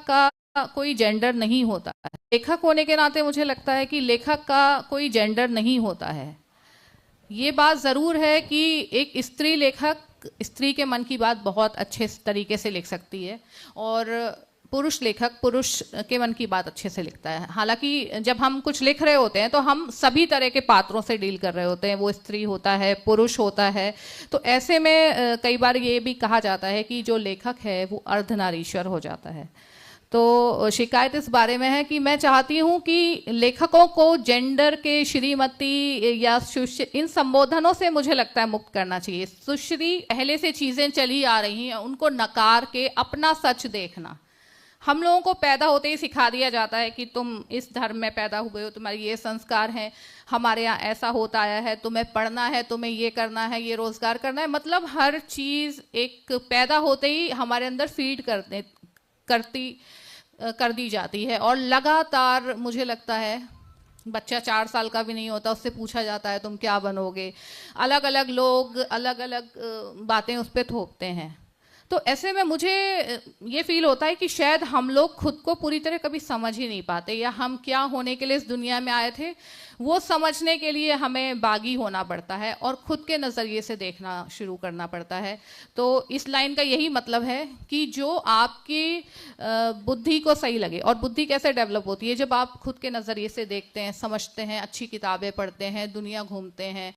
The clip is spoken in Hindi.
का कोई जेंडर नहीं होता है। लेखक होने के नाते मुझे लगता है कि लेखक का कोई जेंडर नहीं होता है। ये बात ज़रूर है कि एक स्त्री लेखक स्त्री के मन की बात बहुत अच्छे तरीके से लिख सकती है और पुरुष लेखक पुरुष के मन की बात अच्छे से लिखता है। हालांकि जब हम कुछ लिख रहे होते हैं तो हम सभी तरह के पात्रों से डील कर रहे होते हैं, वो स्त्री होता है, पुरुष होता है। तो ऐसे में कई बार ये भी कहा जाता है कि जो लेखक है वो अर्धनारीश्वर हो जाता है। तो शिकायत इस बारे में है कि मैं चाहती हूँ कि लेखकों को जेंडर के श्रीमती या सुश्री इन संबोधनों से मुझे लगता है मुक्त करना चाहिए। सुश्री पहले से चीज़ें चली आ रही हैं, उनको नकार के अपना सच देखना। हम लोगों को पैदा होते ही सिखा दिया जाता है कि तुम इस धर्म में पैदा हुए हो, तुम्हारे ये संस्कार हैं, हमारे यहाँ ऐसा होता आया है, तुम्हें पढ़ना है, तुम्हें ये करना है, ये रोजगार करना है। मतलब हर चीज़ एक पैदा होते ही हमारे अंदर फीड कर दी जाती है और लगातार मुझे लगता है बच्चा 4 साल का भी नहीं होता, उससे पूछा जाता है तुम क्या बनोगे। अलग अलग लोग अलग अलग बातें उस पर थोपते हैं। तो ऐसे में मुझे ये फील होता है कि शायद हम लोग खुद को पूरी तरह कभी समझ ही नहीं पाते, या हम क्या होने के लिए इस दुनिया में आए थे वो समझने के लिए हमें बागी होना पड़ता है और खुद के नज़रिए से देखना शुरू करना पड़ता है। तो इस लाइन का यही मतलब है कि जो आपकी बुद्धि को सही लगे। और बुद्धि कैसे डेवलप होती है? जब आप खुद के नज़रिए से देखते हैं, समझते हैं, अच्छी किताबें पढ़ते हैं, दुनिया घूमते हैं,